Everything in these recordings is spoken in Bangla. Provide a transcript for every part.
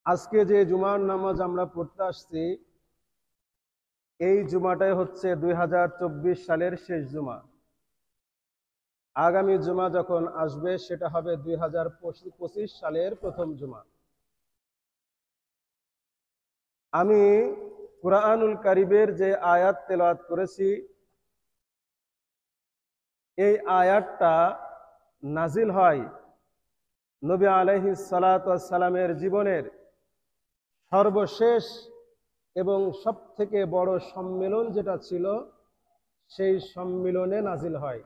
আজকে যে জুমার নামাজ আমরা পড়তে আসছি, এই জুমাটাই হচ্ছে 2024 সালের শেষ জুমা। আগামী জুমা যখন আসবে সেটা হবে 2025 সালের প্রথম জুমা। আমি কুরআনুল কারীমের যে আয়াত তেলাওয়াত করেছি, এই আয়াতটা নাজিল হয় নবী আলাইহিস সালাতু ওয়াস সালামের জীবনের সর্বশেষ এবং সবথেকে বড় সম্মেলন যেটা ছিল, সেই সম্মেলনে নাজিল হয়।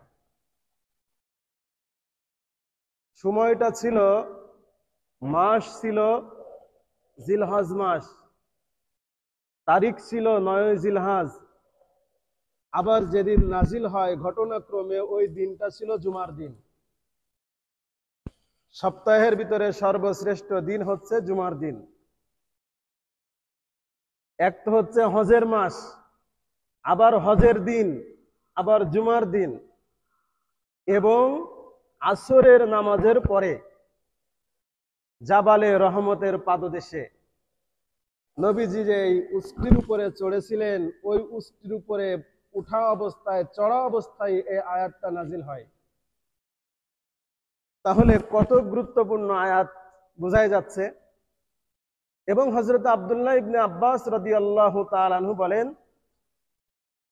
সময়টা ছিল, মাস ছিল জিলহজ মাস, তারিখ ছিল 9 জিলহজ। আবার যেদিন নাজিল হয় ঘটনাক্রমে ওই দিনটা ছিল জুমার দিন। সপ্তাহের ভিতরে সর্বশ্রেষ্ঠ দিন হচ্ছে জুমার দিন। এক তো হচ্ছে হজের মাস, আবার হজের দিন, আবার জুমার দিন, এবং আসরের নামাজের পরে জাবালে রহমতের পাদদেশে নবীজি যে উষ্ট্রির উপরে চড়েছিলেন, ওই উষ্ট্রির উপরে উঠা অবস্থায়, চড়া অবস্থায় এই আয়াতটা নাজিল হয়। তাহলে কত গুরুত্বপূর্ণ আয়াত বোঝাই যাচ্ছে। এবং হযরত আব্দুল্লাহ ইবনে আব্বাস রাদিয়াল্লাহু তাআলা আনহু বলেন,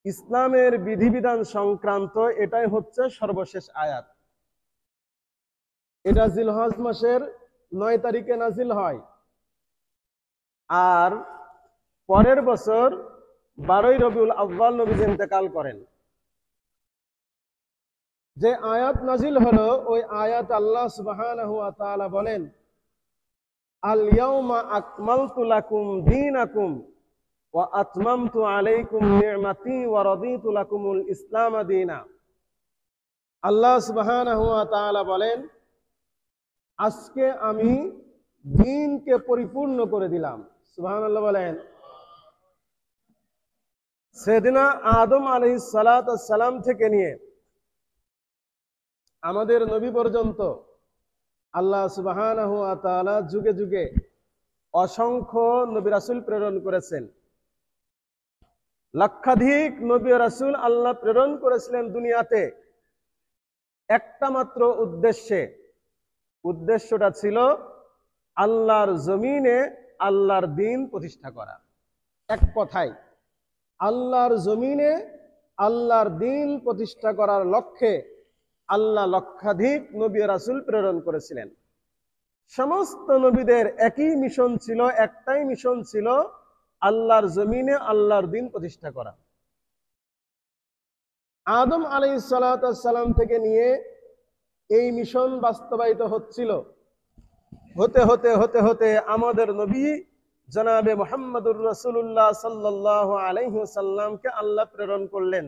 ইসলামের বিধিবিধান সংক্রান্ত এটাই হচ্ছে সর্বশেষ আয়াত। এটা জিলহজ মাসের 9 তারিখে নাজিল হয়, আর পরের বছর 12ই রবিউল আউয়াল নবীজি ইন্তেকাল করেন। যে আয়াত নাজিল হলো, ওই আয়াত আল্লাহ সুবহানাহু ওয়া তাআলা বলেন, আল ইয়াউমা আকমালতু লাকুম দীনাকুম ওয়া আতমামতু আলাইকুম নি'মাতি ওয়া রাদিতু লাকুমুল ইসলাম দীনা। আল্লাহ সুবহানাহু ওয়া তাআলা বলেন, আজকে আমি দ্বীনকে পরিপূর্ণ করে দিলাম। সুবহানাল্লাহ বলেন। সেদিনা আদম আলাইহিস সালাতু ওয়াস সালাম থেকে নিয়ে আমাদের নবী পর্যন্ত আল্লাহ সুবহানাহু ওয়া তাআলা যুগে যুগে অসংখ্য নবী রাসূল প্রেরণ করেছেন। লক্ষাধিক নবী রাসূল আল্লাহ প্রেরণ করেছিলেন দুনিয়াতে একটা মাত্র উদ্দেশ্যে। উদ্দেশ্যটা ছিল আল্লাহর জমিনে আল্লাহর দ্বীন প্রতিষ্ঠা করা। এক কথায় আল্লাহর জমিনে আল্লাহর দ্বীন প্রতিষ্ঠা করার লক্ষ্যে আল্লাহ লক্ষাধিক নবী রাসূল প্রেরণ করেছিলেন। সমস্ত নবীদের একই মিশন ছিল, একটাই মিশন ছিল, আল্লাহর জমিনে আল্লাহর দ্বীন প্রতিষ্ঠা করা। আদম আলাইহিস সালাতু ওয়াস সালাম থেকে নিয়ে এই মিশন বাস্তবায়িত হচ্ছিল। হতে হতে হতে হতে আমাদের নবী জনাবে মুহাম্মদুর রাসূলুল্লাহ সাল্লাল্লাহু আলাইহি ওয়াসাল্লামকে আল্লাহ প্রেরণ করলেন।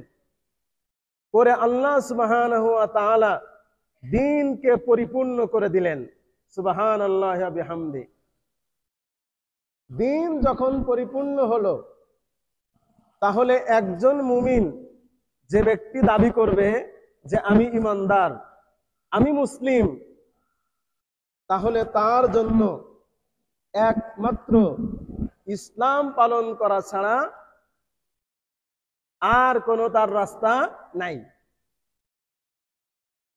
করে আল্লাহ সুবহানাহু ওয়া তাআলা দ্বীনকে পরিপূর্ণ করে দিলেন। সুবহানাল্লাহি ওয়া বিহামদি। দ্বীন যখন পরিপূর্ণ হলো, তাহলে একজন মুমিন, যে ব্যক্তি দাবি করবে যে আমি ঈমানদার, আমি মুসলিম, তাহলে তার জন্য একমাত্র ইসলাম পালন করা ছাড়া আর কোনো তার রাস্তা নাই।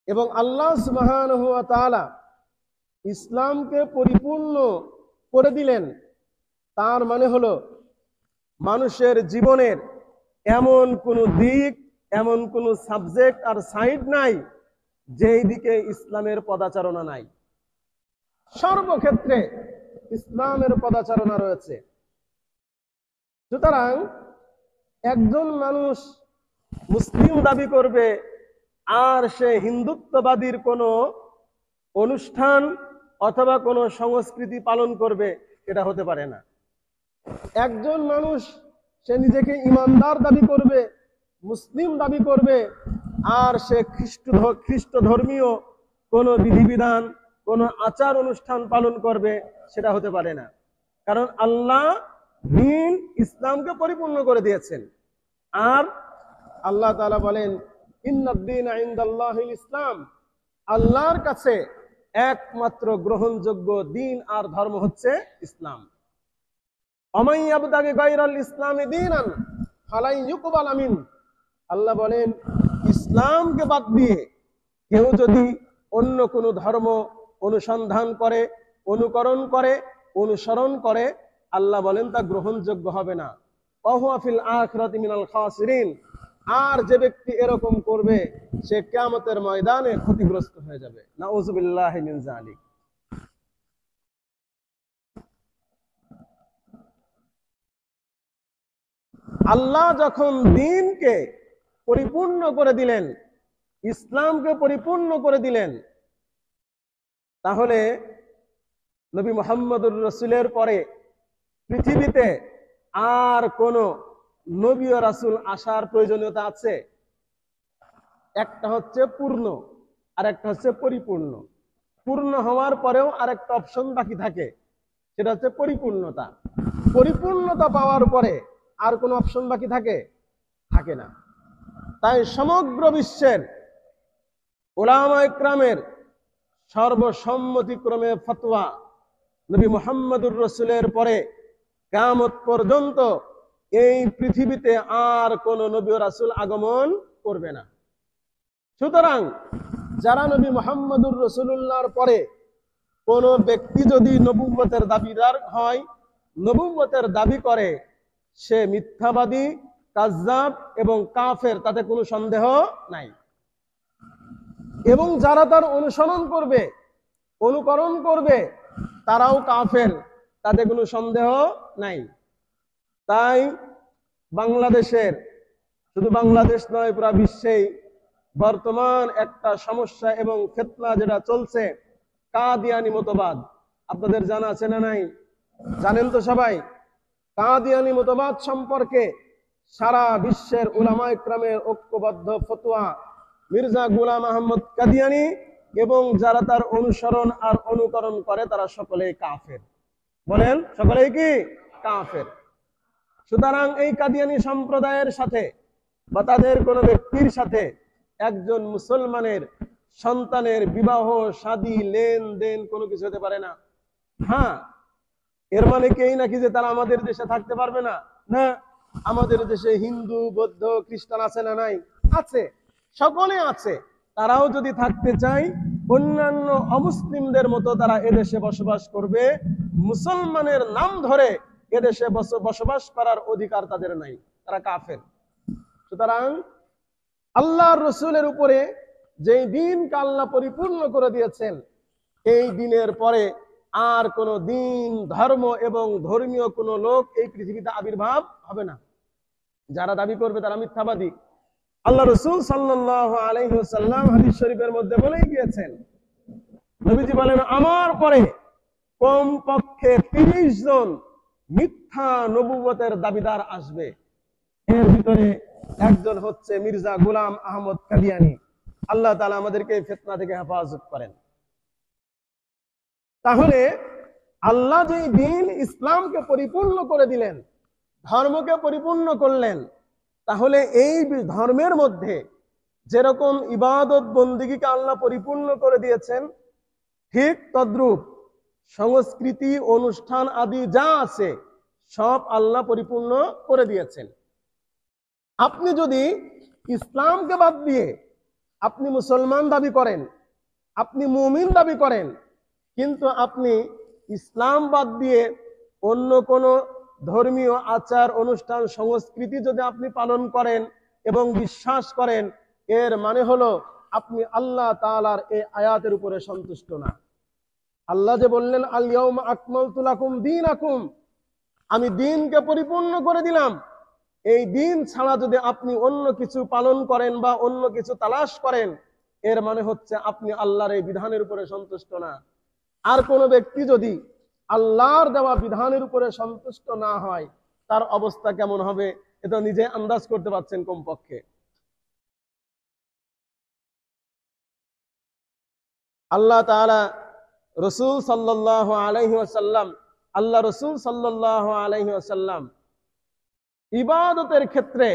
এবং আল্লাহ সুবহানাহু ওয়া তাআলা ইসলামকে পরিপূর্ণ করে দিলেন। তার মানে হলো, মানুষের জীবনের এমন কোনো দিক, এমন কোনো সাবজেক্ট আর সাইড নাই যেই দিকে ইসলামের পদাচারণা নাই। সর্বক্ষেত্রে ইসলামের পদাচারণা রয়েছে। সুতরাং একজন মানুষ মুসলিম দাবি করবে আর সে হিন্দুত্ববাদীর কোনো অনুষ্ঠান অথবা কোনো সংস্কৃতি পালন করবে, এটা হতে পারে না। একজন মানুষ সে নিজেকে ঈমানদার দাবি করবে, মুসলিম দাবি করবে, আর সে খ্রিস্ট ধর্মীয় কোনো বিধিবিধান, কোনো আচার অনুষ্ঠান পালন করবে, সেটা হতে পারে না। কারণ আল্লাহ দ্বীন ইসলামকে পরিপূর্ণ করে দিয়েছেন। আর আল্লাহ তাআলা বলেন, ইন্নাদ দীনা ইনদাল্লাহিল ইসলাম, আল্লাহর কাছে একমাত্র গ্রহণযোগ্য দিন আর ধর্ম হচ্ছে ইসলাম। ওমান ইয়াবতাগি গায়রাল ইসলামি দীনান ফালাই ইউকবাল মিনহু। আল্লাহ বলেন, ইসলামকে বাদ দিয়ে কেউ যদি অন্য কোনো ধর্ম অনুসন্ধান করে, অনুকরণ করে, অনুসরণ করে, আল্লাহ বলেন তা গ্রহণযোগ্য হবে না। ওয়াহুয়া ফিল আখিরাতি মিনাল খাসিরিন। আর যে ব্যক্তি এরকম করবে সে কিয়ামতের ময়দানে ক্ষতিগ্রস্ত হয়ে যাবে। নাউযুবিল্লাহি মিন যালিক। আল্লাহ যখন দ্বীনকে পরিপূর্ণ করে দিলেন, ইসলামকে পরিপূর্ণ করে দিলেন, তাহলে নবী মুহাম্মদুর রাসূলের পরে পৃথিবীতে আর কোন নবী ও রাসূল আসার প্রয়োজনীয়তা আছে? একটা হচ্ছে পূর্ণ, আর একটা হচ্ছে পরিপূর্ণ। পূর্ণ হওয়ার পরেও আরেকটা অপশন বাকি থাকে, সেটা হচ্ছে পরিপূর্ণতা। পরিপূর্ণতা পাওয়ার পরে আর কোনো অপশন বাকি থাকে? থাকে না। তাই সমগ্র বিশ্বের উলামা ইকরামের সর্বসম্মতিক্রমে ফতোয়া, নবী মুহাম্মদুর রাসূলের পরে কিয়ামত পর্যন্ত এই পৃথিবীতে আর কোন নবী ও রাসূল আগমন করবে না। সুতরাং যারা নবী মুহাম্মদুর রাসূলুল্লাহর পরে কোন ব্যক্তি যদি নবুয়তের দাবিদার হয়, নবুয়তের দাবি করে, সে মিথ্যাবাদী, কাযযাব এবং কাফের, তাতে কোনো সন্দেহ নাই। এবং যারা তার অনুসরণ করবে, অনুকরণ করবে, তারাও কাফের, তাতে কোনো সন্দেহ নাই। তাই বাংলাদেশের, শুধু বাংলাদেশ নয়, পুরা বিশ্বেই বর্তমান একটা সমস্যা এবং ফিতনা যেটা চলছে, কাদিয়ানি মতবাদ। আপনাদের জানা আছে না নাই? জানেন তো সবাই। কাদিয়ানি মতবাদ সম্পর্কে সারা বিশ্বের উলামা ইকরামের ঐক্যবদ্ধ ফতোয়া, মির্জা গোলাম আহমদ কাদিয়ানি এবং যারা তার অনুসরণ আর অনুকরণ করে তারা সকলেই কাফের। বলেন, সকলেই কি কাফের? সুতরাং এই কাদিয়ানি সম্প্রদায়ের সাথে বা তাদের কোনো ব্যক্তির সাথে একজন মুসলমানের সন্তানের বিবাহ, শাদী, লেনদেন কোনো কিছু হতে পারে না। হ্যাঁ, এর মানে কি এই নাকি যে তারা আমাদের দেশে থাকতে পারবে না? না, আমাদের দেশে হিন্দু, বৌদ্ধ, খ্রিস্টান আছে না নাই? আছে, সকলে আছে। তারাও যদি থাকতে চায়, অন্যান্য অমুসলিমদের মতো তারা এদেশে বসবাস করবে। মুসলমানের নাম ধরে এদেশে বসবাস করার অধিকার তাদের নাই, তারা কাফের। সুতরাং আল্লাহর রাসূলের উপরে যেই দ্বীনকে আল্লাহ পরিপূর্ণ করে দিয়েছেন, এই দ্বীনের পরে আর কোন দ্বীন, ধর্ম এবং ধর্মীয় কোন লোক এই পৃথিবীতে আবির্ভাব হবে না। যারা দাবি করবে তারা মিথ্যাবাদী। আল্লাহ রাসূল সাল্লাল্লাহু আলাইহি ওয়াসাল্লাম হাদিস শরীফের মধ্যে বলেই গিয়েছেন, নবীজি বলেন, আমার পরে কমপক্ষে 30 জন মিথ্যা নবুয়তের দাবিদার আসবে। এর ভিতরে একজন হচ্ছে মির্জা গোলাম আহমদ কাদিয়ানি। আল্লাহ তাআলা আমাদেরকে এই ফিতনা থেকে হেফাজত করেন। তাহলে আল্লাহ যে দ্বীন ইসলামকে পরিপূর্ণ করে দিলেন, ধর্মকে পরিপূর্ণ করলেন, তাহলে এই ধর্মের মধ্যে যেরকম ইবাদত বন্দেগীকে আল্লাহ পরিপূর্ণ করে দিয়েছেন, ঠিক তদ্রূপ সংস্কৃতি, অনুষ্ঠান আদি যা আছে সব আল্লাহ পরিপূর্ণ করে দিয়েছেন। আপনি যদি ইসলামকে বাদ দিয়ে আপনি মুসলমান দাবি করেন, আপনি মুমিন দাবি করেন, কিন্তু আপনি ইসলাম বাদ দিয়ে অন্য কোনো ধর্মীয় আচার, অনুষ্ঠান, সংস্কৃতি যদি আপনি পালন করেন এবং বিশ্বাস করেন, এর মানে হলো আপনি আল্লাহ তাআলার এই আয়াতের উপরে সন্তুষ্ট না। আল্লাহ যে বললেন, আল ইয়াউমা আকমালতু লাকুম দীনাকুম, আমি দ্বীনকে পরিপূর্ণ করে দিলাম, এই দ্বীন ছাড়া যদি আপনি অন্য কিছু পালন করেন বা অন্য কিছু তালাশ করেন, এর মানে হচ্ছে আপনি আল্লাহর এই বিধানের উপরে সন্তুষ্ট না। আর কোন ব্যক্তি যদি আল্লাহর দেওয়া বিধানের উপরে সন্তুষ্ট না হয়, তার অবস্থা কেমন হবে এটা নিজে আন্দাজ করতে পারছেন কমপক্ষে। আল্লাহ তাআলা রাসূল সাল্লাল্লাহু আলাইহি ওয়াসাল্লাম, আল্লাহ রাসূল সাল্লাল্লাহু আলাইহি ওয়াসাল্লাম ইবাদতের ক্ষেত্রে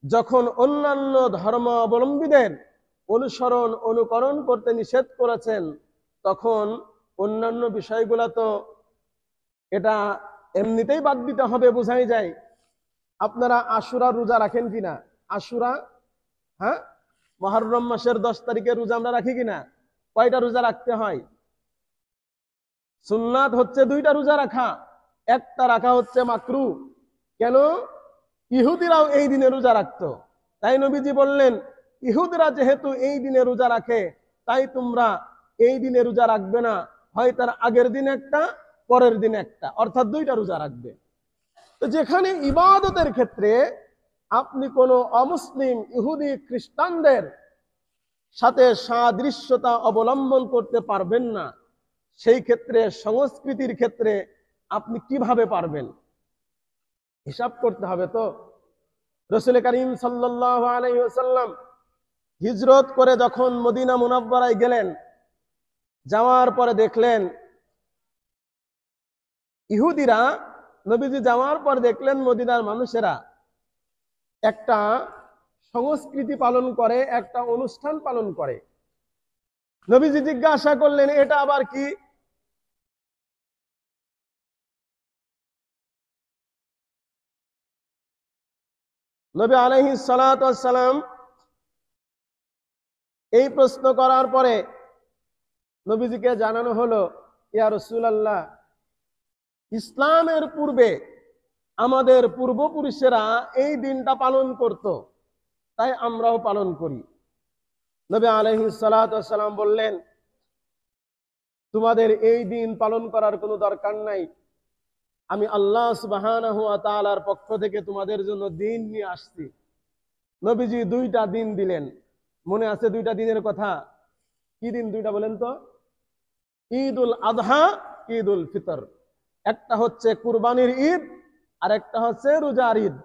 যখন অন্যান্য ধর্মাবলম্বীদের অনুসরণ, অনুকরণ করতে নিষেধ করেছেন, তখন অন্যান্য বিষয়গুলা তো এটা এমনিতেই বাদ দিতে হবে, বোঝাই যায়। আপনারা আশুরা রোজা রাখেন কিনা? আশুরা, হ্যাঁ, মুহররম মাসের 10 তারিখে রোজা আমরা রাখি কিনা? কয়টা রোজা রাখতে হয়? সুন্নাত হচ্ছে 2টা রোজা রাখা, একটা রাখা হচ্ছে মাকরু। কেন? ইহুদিরাও এই দিনে রোজা রাখতো, তাই নবীজি বললেন ইহুদিরা যেহেতু এই দিনে রোজা রাখে, তাই তোমরা এই দিনে রোজা রাখবে না, হয় তার আগের দিন একটা, পরের দিন একটা, অর্থাৎ 2টা রোজা রাখবে। তো যেখানে ইবাদতের ক্ষেত্রে আপনি কোনো অমুসলিম ইহুদি খ্রিস্টানদের সাথে সাদৃশ্যতা অবলম্বন করতে পারবেন না, সেই ক্ষেত্রে সংস্কৃতির ক্ষেত্রে আপনি কিভাবে পারবেন? হিসাব করতে হবে। তো রাসূল করিম সাল্লাল্লাহু আলাইহি ওয়াসাল্লাম হিজরত করে যখন মদিনা মুনাওয়ারায় গেলেন, যাওয়ার পরে দেখলেন ইহুদিরা, নবীজি যাওয়ার পর দেখলেন মদিনার মানুষেরা একটা সংস্কৃতি পালন করে, একটা অনুষ্ঠান পালন করে। নবীজি জিজ্ঞাসা করলেন, এটা আবার কি? নবী আলাইহিস সালাতু ওয়াস সালাম এই প্রশ্ন করার পরে নবীজিকে জানানো হলো, ইয়া রাসূলুল্লাহ, ইসলামের পূর্বে আমাদের পূর্বপুরুষেরা এই দিনটা পালন করত, তাই আমরাও পালন করি। নবী আলাইহিস সালাতু ওয়াস সালাম বললেন, তোমাদের এই দিন পালন করার কোনো দরকার নাই, আমি আল্লাহ সুবহানাহু ওয়া তাআলার পক্ষ থেকে তোমাদের জন্য দিন নিয়ে আসছি। নবীজি 2টা দিন দিলেন। মনে আছে 2টা দিনের কথা? কি দিন 2টা বলেন তো? ঈদুল আযহা, ঈদুল ফিতর। একটা হচ্ছে কুরবানির ঈদ, আর একটা হচ্ছে রোজার ঈদ।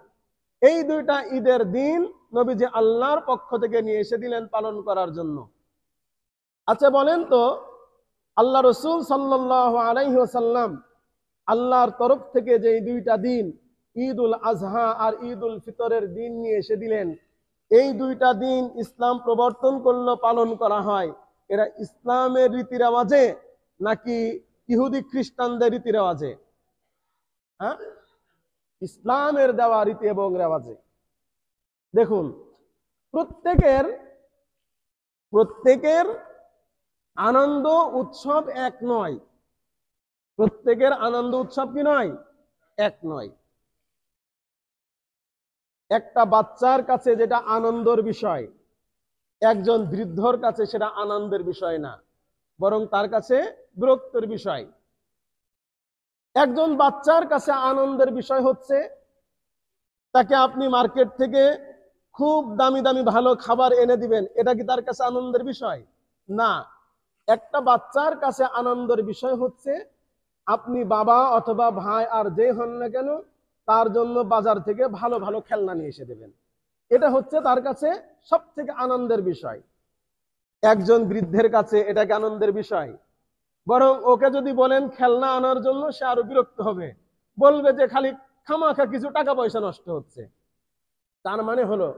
এই 2টা ঈদের দিন নবীজি আল্লাহর পক্ষ থেকে নিয়ে এসে দিলেন পালন করার জন্য। আচ্ছা বলেন তো, আল্লাহ রাসূল সাল্লাল্লাহু আলাইহি ওয়াসাল্লাম আল্লাহর তরফ থেকে যে 2টা দিন, ঈদুল আযহা আর ঈদুল ফিতরের দিন নিয়ে এসে দিলেন, এই 2টা দিন ইসলাম প্রবর্তন করলো, পালন করা হয়, এরা ইসলামের রীতি রেওয়াজে নাকি ইহুদি খ্রিস্টানদের রীতি রেওয়াজে? হ্যাঁ, ইসলামের দেওয়া রীতি এবং রেওয়াজে। দেখুন, প্রত্যেকের আনন্দ উৎসব এক নয়। প্রত্যেকের আনন্দ উৎসব কি নয়? এক নয়। একটা বাচ্চার কাছে যেটা আনন্দের বিষয়, একজন বৃদ্ধর কাছে সেটা আনন্দের বিষয় না, বরং তার কাছে বিরক্তের বিষয়। একজন বাচ্চার কাছে আনন্দের বিষয় হচ্ছে তাকে আপনি মার্কেট থেকে খুব দামি দামি ভালো খাবার এনে দিবেন, এটা কি তার কাছে আনন্দের বিষয়? না। একটা বাচ্চার কাছে আনন্দের বিষয় হচ্ছে আপনি বাবা অথবা ভাই আর যে হন না কেন, তার জন্য বাজার থেকে ভালো ভালো খেলনা নিয়ে এসে দেবেন, এটা হচ্ছে তার কাছে সব থেকে আনন্দের বিষয়। একজন বৃদ্ধের কাছে এটা কি আনন্দের বিষয়? বরং ওকে যদি বলেন খেলনা আনার জন্য, সে আরো বিরক্ত হবে, বলবে যে খালি খামাখা কিছু টাকা পয়সা নষ্ট হচ্ছে। তার মানে হলো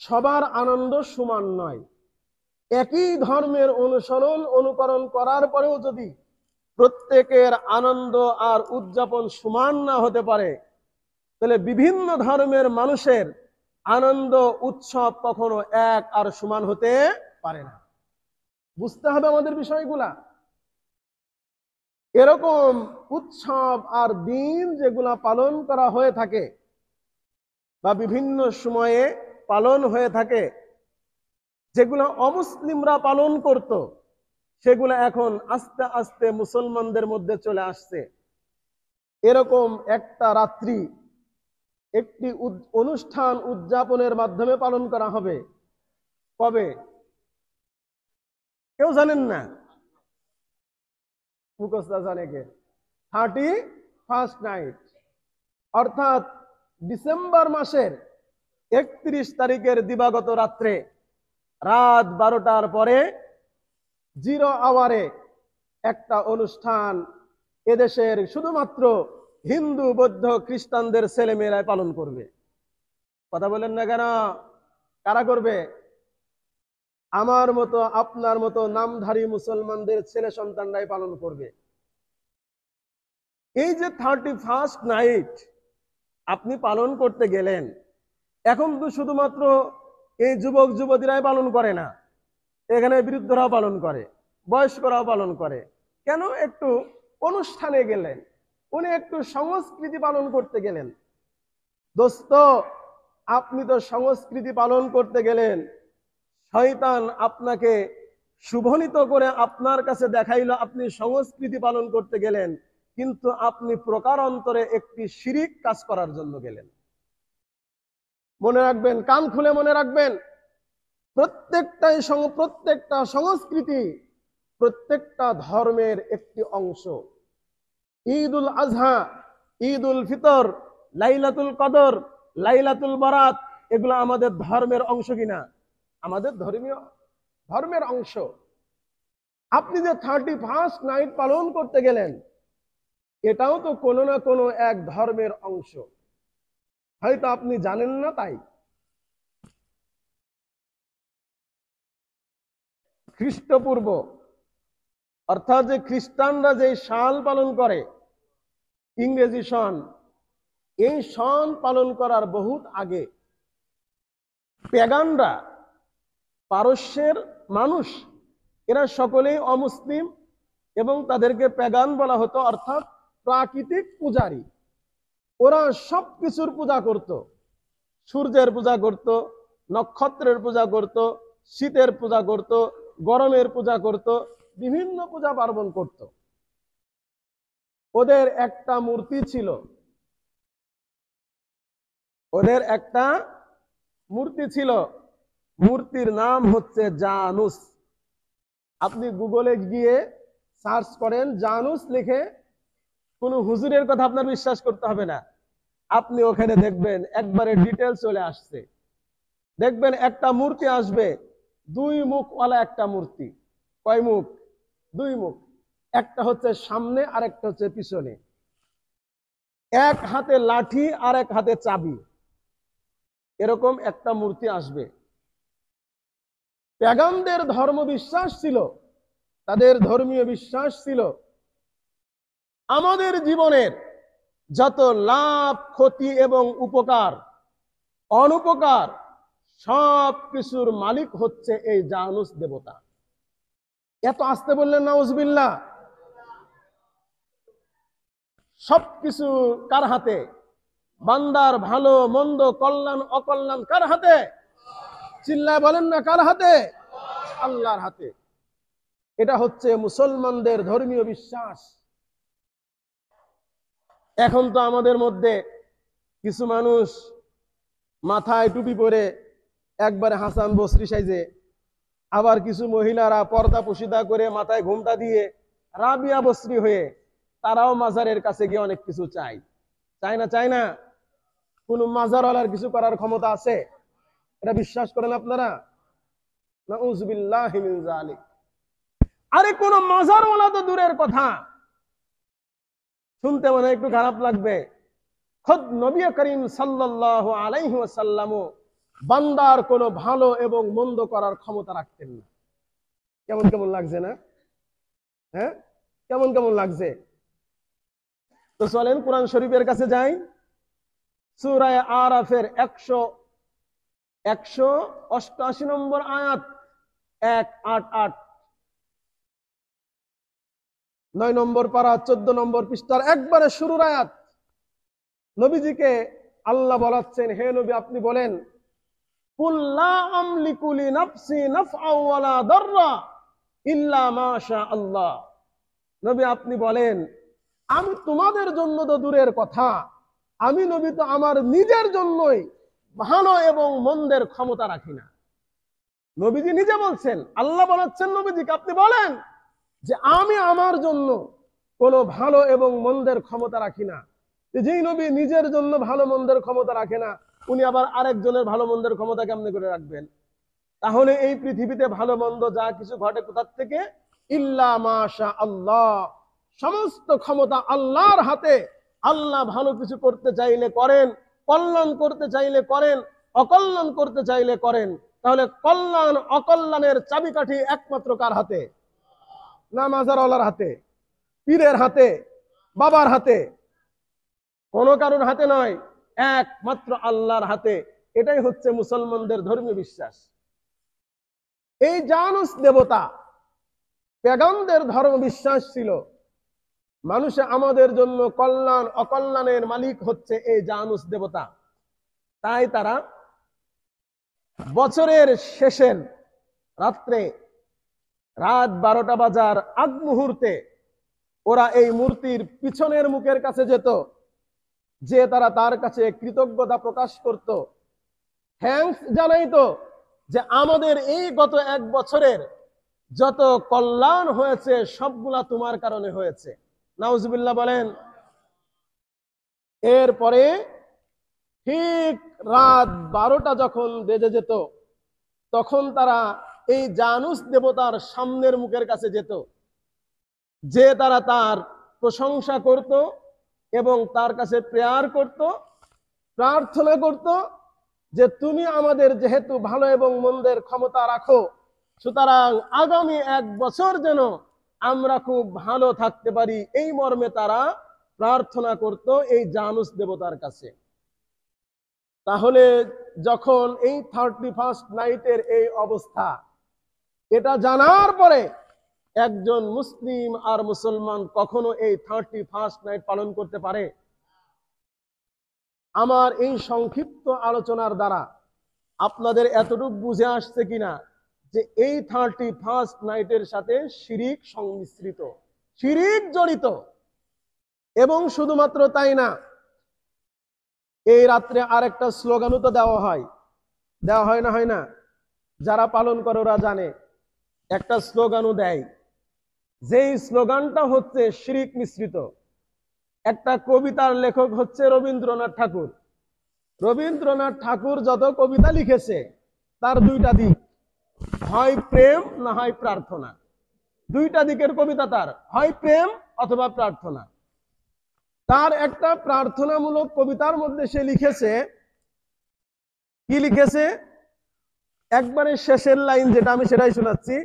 সবার আনন্দ সমান নয়। একই ধর্মের অনুকরণ করার পরেও যদি প্রত্যেকের আনন্দ আর উদযাপন সমান না হতে পারে, তাহলে বিভিন্ন ধর্মের মানুষের আনন্দ উৎসব কখনো এক আর সমান হতে পারে না। বুঝতে হবে আমাদের বিষয়গুলা। এরকম উৎসব আর দিন যেগুলা পালন করা হয়ে থাকে বা বিভিন্ন সময়ে পালন হয়ে থাকে, যেগুলো অমুসলিমরা পালন করত, সেগুলো এখন আস্তে আস্তে মুসলমানদের মধ্যে চলে আসছে। এরকম একটা রাত্রি একটি অনুষ্ঠান উদযাপনের মাধ্যমে পালন করা হবে। কবে? কেউ জানেন না? মুখস্থ জানে কে? 31st নাইট, অর্থাৎ ডিসেম্বর মাসের 31 তারিখের দিবাগত রাত্রে রাত 12টার পরে 0 আওয়ারে একটা অনুষ্ঠান এদেশের শুধুমাত্র হিন্দু, বৌদ্ধ, খ্রিস্টানদের ছেলেমেয়েরাই পালন করবে। কথা বলেন না কেন? কারা করবে? আমার মতো আপনার মতো নামধারী মুসলমানদের ছেলে সন্তানরাই পালন করবে। এই যে 31st নাইট আপনি পালন করতে গেলেন, এখন তো শুধুমাত্র এই যুবক যুবতীরাই পালন করে না, এখানে বৃদ্ধরাও পালন করে, বয়স্করাও পালন করে। কেন? একটু অনুষ্ঠানে গেলেন, উনি একটু সংস্কৃতি পালন করতে গেলেন। দোস্ত, আপনি তো সংস্কৃতি পালন করতে গেলেন, শয়তান আপনাকে শুভনীত করে আপনার কাছে দেখাইলো আপনি সংস্কৃতি পালন করতে গেলেন, কিন্তু আপনি প্রকারান্তরে একটি শিরিক কাজ করার জন্য গেলেন। মনে রাখবেন, কান খুলে মনে রাখবেন, প্রত্যেকটা সংস্কৃতি প্রত্যেকটা ধর্মের একটি অংশ। ঈদুল আজহা, ঈদুল ফিতর, লাইলাতুল কদর, লাইলাতুল বারাত, এগুলো আমাদের ধর্মের অংশ কিনা? আমাদের ধর্মের অংশ। আপনি যে 31st নাইট পালন করতে গেলেন, এটাও তো কোনো না কোনো এক ধর্মের অংশ, হয়তো আপনি জানেন না। তাই খ্রিস্টপূর্ব, অর্থাৎ যে খ্রিস্টানরা যে সাল পালন করে, ইংরেজি সন, এই সন পালন করার বহুত আগে পেগানরা, পারস্যের মানুষ, এরা সকলেই অমুসলিম এবং তাদেরকে পেগান বলা হতো, অর্থাৎ প্রাকৃতিক পূজারী। ওরা সব কিছুর পূজা করত, সূর্যের পূজা করত, নক্ষত্রের পূজা করত, শীতের পূজা করত, গরমের পূজা করত, বিভিন্ন পূজা পার্বণ করত। ওদের একটা মূর্তি ছিল, ওদের একটা মূর্তি ছিল, মূর্তির নাম হচ্ছে জানুস। আপনি গুগলে গিয়ে সার্চ করেন জানুস লিখে, কোনো হুজুরের কথা আপনার বিশ্বাস করতে হবে না, আপনি ওখানে দেখবেন একবারে ডিটেলস চলে আসছে। দেখবেন একটা মূর্তি আসবে, 2 মুখওয়ালা একটা মূর্তি। কয় মুখ? 2 মুখ। একটা হচ্ছে সামনে আর একটা হচ্ছে পিছনে, এক হাতে লাঠি আর এক হাতে চাবি, এরকম একটা মূর্তি আসবে। পেগানদের ধর্ম বিশ্বাস ছিল, তাদের ধর্মীয় বিশ্বাস ছিল আমাদের জীবনের যত লাভ, ক্ষতি এবং উপকার, অনুপকার, সব কিছুর মালিক হচ্ছে এই জানুস দেবতা। এত আসতে বললেন নাউজুবিল্লাহ। সবকিছু কার হাতে? বান্দার ভালো মন্দ, কল্যাণ অকল্যাণ কার হাতে? চিল্লায় বলেন না, কার হাতে? আল্লাহর হাতে। এটা হচ্ছে মুসলমানদের ধর্মীয় বিশ্বাস। এখন তো আমাদের মধ্যে কিছু মানুষ মাথায় টুপি পরে একবারে হাসান বসরি সাইজে, আবার কিছু মহিলারা পর্দা পুশিদা করে মাথায় ঘোমটা দিয়ে রাবিয়া বসরি হয়ে তারাও মাজারের কাছে গিয়ে অনেক কিছু চায়। চায় না? চায় না? কোন মাজারওয়ালার কিছু করার ক্ষমতা আছে? এটা বিশ্বাস করেন আপনারা? নাউযুবিল্লাহি মিন যালিক। আরে কোন মাজারওয়ালা তো দূরের কথা, শুনতে মনে একটু খারাপ লাগবে, খুদ নবী করিম সাল্লাল্লাহু আলাইহি ওয়াসাল্লাম বান্দার কোনো ভালো এবং মন্দ করার ক্ষমতা রাখতেন না। কেমন কেমন লাগছে না? হ্যাঁ, কেমন কেমন লাগছে? তো চলেন কোরআন শরীফের কাছে যাই। সূরা আরাফের 188 নম্বর আয়াত, 188, 9 নম্বর পারা, 14 নম্বর পৃষ্ঠার একবারে শুরুর আয়াত। নবীজিকে আল্লাহ বলাচ্ছেন, হে নবী আপনি বলেন, কুল লা আমলিকু লি নাফসি নাফআ ওয়ালা দাররা ইল্লা মা শা আল্লাহ। নবী আপনি বলেন, আমি তোমাদের জন্য তো দূরের কথা, আমি নবী তো আমার নিজের জন্যই ভালো এবং মন্দের ক্ষমতা রাখি না। নবীজি নিজে বলছেন, আল্লাহ বলাচ্ছেন নবীজিকে আপনি বলেন যে আমি আমার জন্য কোনো ভালো এবং মন্দের ক্ষমতা রাখি না। যেই নবী নিজের জন্য ভালো মন্দের ক্ষমতা রাখে না, উনি আবার আরেকজনের ভালো মন্দের ক্ষমতা কেমনে করে রাখবেন? তাহলে এই পৃথিবীতে ভালো মন্দ যা কিছু ঘটে কোথার থেকে? ইল্লা মা শা আল্লাহ। সমস্ত ক্ষমতা আল্লাহর হাতে। আল্লাহ ভালো কিছু করতে চাইলে করেন, কল্যাণ করতে চাইলে করেন, অকল্যাণ করতে চাইলে করেন। তাহলে কল্যাণ অকল্যাণের চাবিকাঠি একমাত্র কার হাতে? না মাজারওয়ালার হাতে, পীরের হাতে, বাবার হাতে, কোন কারোর হাতে নয়, একমাত্র আল্লাহর হাতে। এটাই হচ্ছে মুসলমানদের ধর্মীয় বিশ্বাস। এই জানুস দেবতা, পেগামদের ধর্ম বিশ্বাস ছিল মানুষে আমাদের জন্য কল্যাণ অকল্যাণের মালিক হচ্ছে এই জানুস দেবতা। তাই তারা বছরের শেষের রাত্রে রাত 12টা বাজার আগ মুহূর্তে ওরা এই মূর্তির পিছনের মুখের কাছে যেত, যে তারা তার কাছে কৃতজ্ঞতা প্রকাশ করত, থ্যাঙ্কস জানাইতো যে আমাদের এই গত 1 বছরের যত কল্যাণ হয়েছে সবগুলা তোমার কারণে হয়েছে। নাউজুবিল্লাহ বলেন। এরপরে ঠিক রাত 12টা যখন বেজে যেত তখন তারা এই জানুস দেবতার সামনের মুখের কাছে যেত, যে তারা তার প্রশংসা করত এবং তার কাছে প্রেয়ার করত, প্রার্থনা করত যে তুমি আমাদের যেহেতু ভালো এবং মন্দের ক্ষমতা রাখো, সুতরাং আগামী 1 বছর যেন আমরা খুব ভালো থাকতে পারি, এই মর্মে তারা প্রার্থনা করত এই জানুস দেবতার কাছে। তাহলে যখন এই 31st নাইটের এই অবস্থা, এটা জানার পরে একজন মুসলিম আর মুসলমান কখনো এই 31st নাইট পালন করতে পারে? আমার এই সংক্ষিপ্ত আলোচনার দ্বারা আপনাদের এতটুকু বুঝে আসছে কিনা যে এই 31st নাইটের সাথে শিরিক সংমিশ্রিত, শিরিক জড়িত। এবং শুধুমাত্র তাই না, এই রাত্রে আরেকটা স্লোগানও তো দেওয়া হয় না, হয় না? যারা পালন করে ওরা জানে, একটা স্লোগানও দেয়, যেই স্লোগানটা হচ্ছে শিরিক মিশ্রিত। একটা কবিতার লেখক হচ্ছে রবীন্দ্রনাথ ঠাকুর। রবীন্দ্রনাথ ঠাকুর যত কবিতা লিখেছে তার 2টা দিক, হয় প্রেম না হয় প্রার্থনা। 2টা দিকের কবিতা তার, হয় প্রেম অথবা প্রার্থনা। তার একটা প্রার্থনামূলক কবিতার মধ্যে সে লিখেছে, কি লিখেছে? একবারে শেষের লাইন যেটা আমি সেটাই শোনাচ্ছি।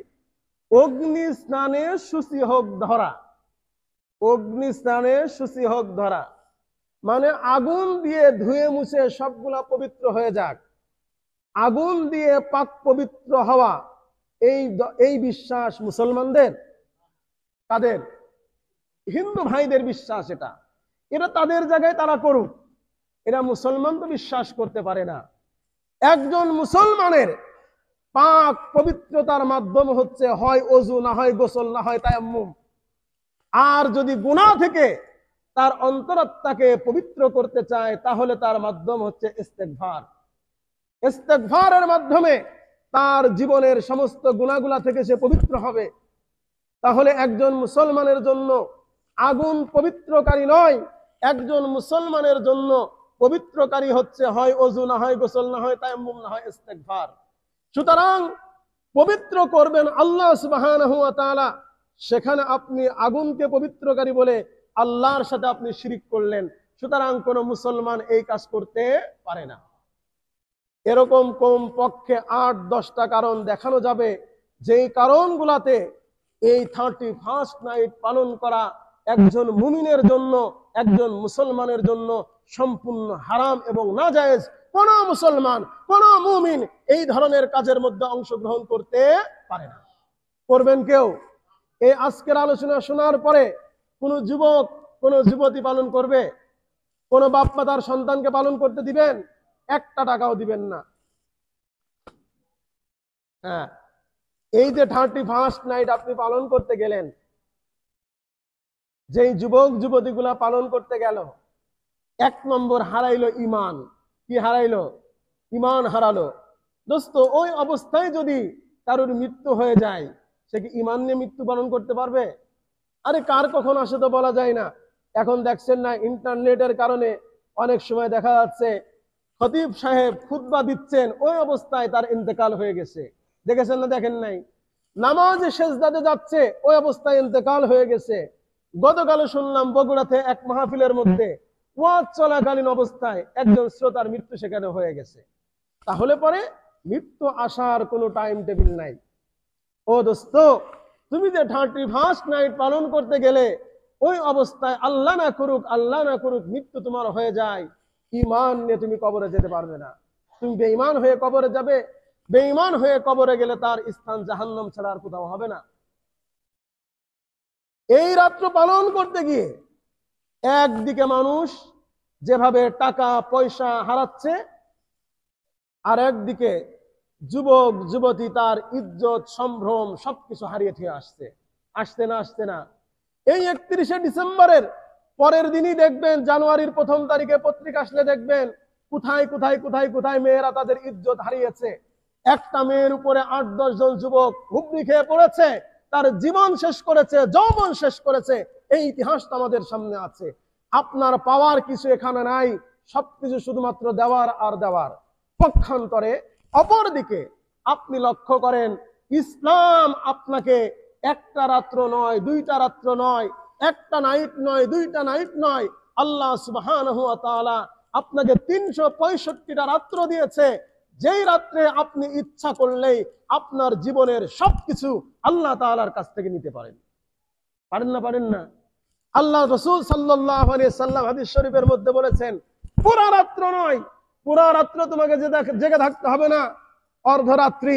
অগ্নি স্নানে শুচি হোক ধরা, অগ্নি স্নানে শুচি হোক ধরা, মানে আগুন দিয়ে ধুয়ে মুছে সবগুলা পবিত্র হয়ে যাক। আগুন দিয়ে পাক পবিত্র হওয়া, এই বিশ্বাস মুসলমানদের। তাদের হিন্দু ভাইদের বিশ্বাস, এটা তাদের জায়গায় তারা করুক, এরা মুসলমান তো বিশ্বাস করতে পারে না। একজন মুসলমানের পাক পবিত্রতার মাধ্যম হচ্ছে হয় ওযু, না হয় গোসল, না হয় তায়াম্মুম। আর যদি গুনাহ থেকে তার অন্তরাত্মাকে পবিত্র করতে চায় তাহলে তার মাধ্যম হচ্ছে ইস্তেগফার। ইস্তেগফারের মাধ্যমে তার জীবনের সমস্ত গুনাহগুলা থেকে সে পবিত্র হবে। তাহলে একজন মুসলমানের জন্য আগুন পবিত্রকারী নয়, একজন মুসলমানের জন্য পবিত্রকারী হচ্ছে হয় ওযু, না হয় গোসল, না হয় তায়াম্মুম, না হয় ইস্তেগফার। সুতরাং পবিত্র করবেন আল্লাহ সুবহানাহু ওয়া তাআলা, সেখানে আপনি আগুনকে পবিত্রকারী বলে আল্লাহর সাথে আপনি শিরিক করলেন। সুতরাং কোন মুসলমান এই কাজ করতে পারে না। এরকম কম পক্ষে 8-10টা কারণ দেখানো যাবে, যেই কারণগুলাতে এই 31st নাইট পালন করা একজন মুমিনের জন্য, একজন মুসলমানের জন্য সম্পূর্ণ হারাম এবং নাজায়েজ। কোন মুসলমান, কোন মুমিন এই ধরনের কাজের মধ্যে অংশগ্রহণ করতে পারে না। করবেন কেউ? এই আজকের আলোচনা শোনার পরে কোন যুবক, কোন যুবতী পালন করবে? কোন বাপ মা তার সন্তানকে পালন করতে দিবেন? 1টা টাকাও দিবেন না। হ্যাঁ, এই যে 31st নাইট আপনি পালন করতে গেলেন, যেই যুবক যুবতীগুলা পালন করতে গেল, 1 নম্বর হারাইলো ঈমান। কি হারাইলো? ঈমান হারালো। দোস্ত, ওই অবস্থায় যদি কারোর মৃত্যু হয়ে যায়, সে কি ঈমান নিয়ে মৃত্যু পালন করতে পারবে? আরে কার কখন আসে তো বলা যায় না। এখন দেখছেন না, ইন্টারনেটের কারণে অনেক সময় দেখা যাচ্ছে খতিব সাহেব খুতবা দিচ্ছেন, ওই অবস্থায় তার ইন্তেকাল হয়ে গেছে। দেখেছেন না? দেখেন নাই? নামাজে সেজদাতে যাচ্ছে, ওই অবস্থায় ইন্তেকাল হয়ে গেছে। গতকাল শুনলাম বগুড়াতে এক মাহফিলের মধ্যে ওয়াজ চলাকালীন অবস্থায় একজন শ্রোতার মৃত্যু সেখানে হয়ে গেছে। তাহলে পরে মৃত্যু আসার কোনো টাইম টেবিল নাই। ও দোস্ত, তুমি যে 31st নাইট পালন করতে গেলে ওই অবস্থায় আল্লাহ না করুক মৃত্যু তোমার হয়ে যায়, ঈমান নিয়ে তুমি কবরে যেতে পারবে না। তুমি বেঈমান হয়ে কবরে যাবে। বেঈমান হয়ে কবরে গেলে তার স্থান জাহান্নাম ছাড়া আর কোথাও হবে না। এই রাত্র পালন করতে গিয়ে একদিকে মানুষ যেভাবে টাকা পয়সা হারাচ্ছে, আর একদিকে যুবক যুবতী তার ইজ্জত সম্ভ্রম সবকিছু হারিয়ে থেকে আসছে না। এই 31শে ডিসেম্বরের পরের দিনই দেখবেন, জানুয়ারির 1ম তারিখে পত্রিকা আসলে দেখবেন কোথায় মেয়েরা তাদের ইজ্জত হারিয়েছে। একটা মেয়ের উপরে 8-10 জন যুবক হুমড়ি খেয়ে পড়েছে, তার জীবন শেষ করেছে, যৌবন শেষ করেছে। এই ইতিহাসটা আমাদের সামনে আছে। আপনার পাওয়ার কিছু এখানে নাই, সবকিছু শুধুমাত্র দেওয়ার আর দেওয়ার। পক্ষান্তরে অপরদিকে আপনি লক্ষ্য করেন, ইসলাম আপনাকে একটা রাত্র নয়, দুইটা রাত্র নয়, একটা নাইট নয়, দুইটা নাইট নয়, আল্লাহ সুবহানাহু ওয়া তাআলা আপনাকে 365টা রাত্র দিয়েছে। যেই রাত্রে আপনি ইচ্ছা করলেই আপনার জীবনের সবকিছু আল্লাহ তাআলার কাছ থেকে নিতে পারেন না? আল্লাহ রাসূল সাল্লাল্লাহু আলাইহি সাল্লাম হাদিস শরীফের মধ্যে বলেছেন, পুরা রাত্র নয়, পুরা রাত্র তোমাকে জেগে থাকতে হবে না। অর্ধরাত্রি,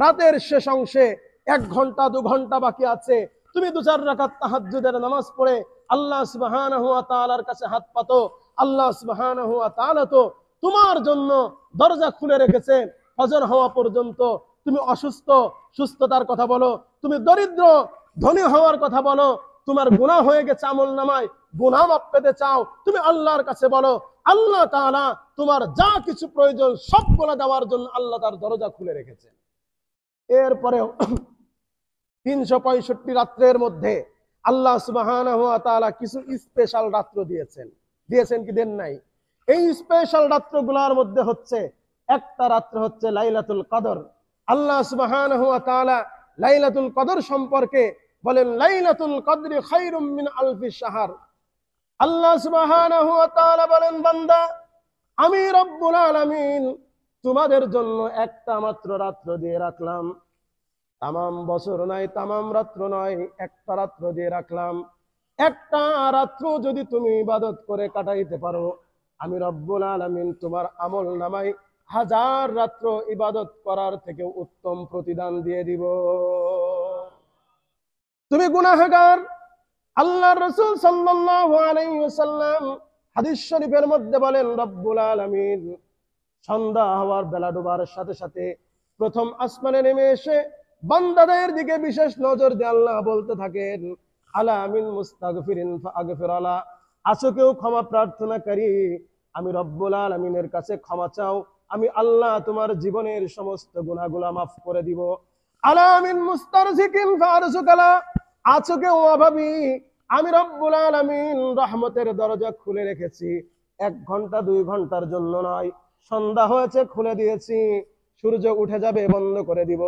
রাতের শেষ অংশে 1 ঘন্টা 2 ঘন্টা বাকি আছে, তুমি 2-4 রাকাত তাহাজ্জুদের নামাজ পড়ে আল্লাহ সুবহানাহু ওয়া তাআলার কাছে হাত পাতো। আল্লাহ সুবহানাহু ওয়া তাআলা তো তোমার জন্য দরজা খুলে রেখেছে ফজর হওয়া পর্যন্ত। তুমি অসুস্থ, সুস্থতার কথা বলো। তুমি দরিদ্র, ধনী হওয়ার কথা বলো। তোমার গুনাহ হয়ে গেছে আমলনামায়, গুনাহ মাফ পেতে চাও, তুমি আল্লাহর কাছে বলো। আল্লাহ তাআলা তোমার যা কিছু প্রয়োজন সবগুলো দেওয়ার জন্য আল্লাহ তার দরজা খুলে রেখেছেন। এরপরেও 365 রাত্রের মধ্যে আল্লাহ সুবহানাহু ওয়া তাআলা কিছু স্পেশাল রাত্র দিয়েছেন কি দেন নাই? এই স্পেশাল রাত্রগুলোর মধ্যে হচ্ছে একটা রাত্র হচ্ছে লাইলাতুল কদর। আল্লাহ সুবহানাহু ওয়া তাআলা লাইলাতুল কদর সম্পর্কে বলেন, লাইলাতুল কদরি খায়রুম মিন আলফি শাহর। আল্লাহ সুবহানাহু ওয়া তাআলা বলেন, বান্দা, আমি রব্বুল আলামিন তোমাদের জন্য একটা মাত্র রাত্র দিয়ে রাখলাম। তামাম বছর নয়, তামাম রাত্র নয়, একটা রাত্র দিয়ে রাখলাম। একটা রাত্র যদি তুমি ইবাদত করে কাটাইতে পারো, আমি রব্বুল আলামিন তোমার আমল নামায় 1000 রাত্র ইবাদত করার থেকে উত্তম প্রতিদান দিয়ে দিব। তুমি গুনাহগার। আল্লাহর রাসূল সাল্লাল্লাহু আলাইহি ওয়াসাল্লাম হাদিস শরীফের মধ্যে বলেন, রব্বুল আলামিন সন্ধ্যা হওয়ার বেলা ডোবার সাথে সাথে প্রথম আসমানে নেমে এসে বান্দাদের দিকে বিশেষ নজর দিয়ে আল্লাহ বলতে থাকেন, আলা মিন মুস্তাগফিরিন ফাগফির আলা, আছো কেউ ক্ষমা প্রার্থনাকারী? আমি রব্বুল আলামিনের কাছে ক্ষমা চাও, আমি আল্লাহ তোমার জীবনের সমস্ত গুনাহগুলো মাফ করে দিব। আলা মিন মুস্তারজিকিন ফারজুকালা, আছো কেউ অভাবী? আমি রব্বুল আলামিন রহমতের দরজা খুলে রেখেছি, 1 ঘন্টা 2 ঘন্টার জন্য নয়। সন্ধ্যা হয়েছে খুলে দিয়েছি, সূর্য উঠে যাবে বন্ধ করে দিব।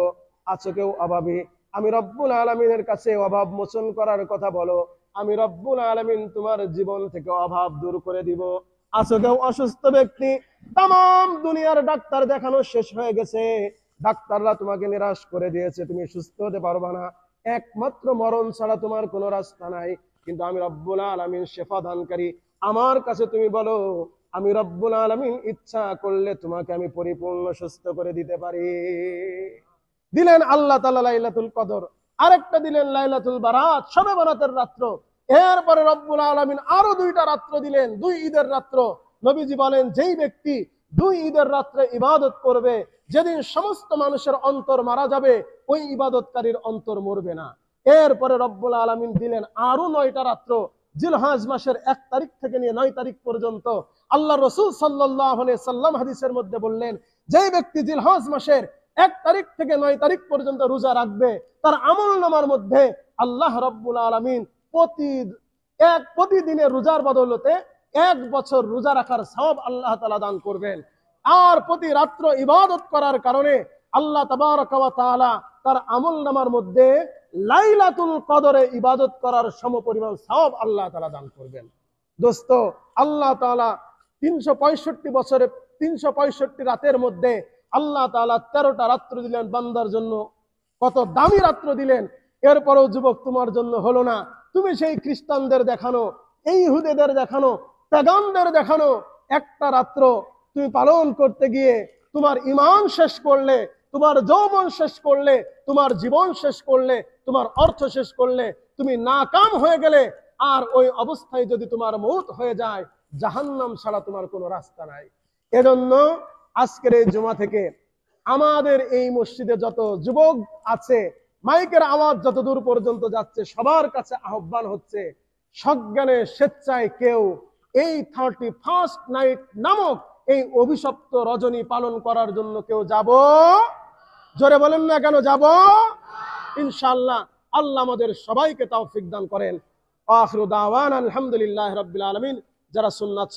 আছো কেউ অভাবী? আমি রব্বুল আলামিনের কাছে অভাব মোচন করার কথা বলো, আমি রব্বুল আলামিন তোমার জীবন থেকে অভাব দূর করে দিব। আছো কেউ অসুস্থ ব্যক্তি? তাম দুনিয়ার ডাক্তার দেখানো শেষ হয়ে গেছে, ডাক্তাররা তোমাকে নিরাশ করে দিয়েছে, তুমি সুস্থ হতে পারবা না, একমাত্র মরণ ছাড়া তোমার কোনো রাস্তা নাই। কিন্তু আমি রব্বুল আলামিন শেফা দানকারী, আমার কাছে তুমি বলো, আমি রব্বুল আলামিন ইচ্ছা করলে তোমাকে আমি পরিপূর্ণ সুস্থ করে দিতে পারি। দিলেন আল্লাহ তাআলা লাইলাতুল কদর, আরেকটা দিলেন লাইলাতুল বারাত, শবে বরাতের রাত্র। এরপরে রব্বুল আলামিন আরো 2টা রাত্র দিলেন, 2 ঈদের রাত্র। নবীজি বলেন, যেই ব্যক্তি 2 ঈদের রাত্রে ইবাদত করবে, যেদিন সমস্ত মানুষের অন্তর মারা যাবে, ওই ইবাদতকারীর অন্তর মরবে না। এরপরে রব্বুল আলামিন দিলেন আরো 9টা রাত্র, জিলহজ মাসের 1 তারিখ থেকে নিয়ে 9 তারিখ পর্যন্ত। আল্লাহ রাসূল সাল্লাল্লাহু আলাইহি সাল্লাম হাদিসের মধ্যে বললেন, যেই ব্যক্তি জিলহজ মাসের 1 তারিখ থেকে 9 তারিখ পর্যন্ত রোজা রাখবে, তার আমলনামার মধ্যে আল্লাহ রাব্বুল আলামিন প্রতিদিনের রোজার বদৌলতে 1 বছর রোজা রাখার সওয়াব আল্লাহ তাআলা দান করবেন। আর প্রতি রাত্র ইবাদত করার কারণে আল্লাহ তাবারক ওয়া তাআলা তার আমলনামার মধ্যে লাইলাতুল কদরে ইবাদত করার সমপরিমাণ সওয়াব আল্লাহ তাআলা দান করবেন। দোস্ত, আল্লাহ তাআলা 365 বছরে 365 রাতের মধ্যে আল্লাহ তাআলা 13টা রাত্র দিলেন বান্দার জন্য, কত দামি রাত্র দিলেন। এরপরেও যুবক তোমার জন্য হলো না। তুমি সেই খ্রিস্টানদের দেখানো, এই ইহুদিদের দেখানো, পেগানদের দেখানো একটা রাত্র তুমি পালন করতে গিয়ে তোমার ঈমান শেষ করলে, তোমার যৌবন শেষ করলে, তোমার জীবন শেষ করলে, তোমার অর্থ শেষ করলে, তুমি নাকাম হয়ে গেলে। আর ওই অবস্থায় যদি তোমার মৌত হয়ে যায়, জাহান্নাম ছাড়া তোমার কোনো রাস্তা নাই। এজন্য আজকের এই জুমা থেকে আমাদের এই মসজিদে যত যুবক আছে, মাইকের আওয়াজ যত দূর পর্যন্ত যাচ্ছে, সবার কাছে আহ্বান হচ্ছে, সজ্ঞানে স্বেচ্ছায় কেউ এই 31st নাইট নামক এই অভিশপ্ত রজনী পালন করার জন্য কেউ যাব? জোরে বলেন না কেন যাব? ইনশাআল্লাহ আল্লাহ আমাদের সবাইকে তৌফিক দান করেন। আখিরু দাওয়ানা আলহামদুলিল্লাহি রাব্বিল আলামিন। যারা সুন্নাত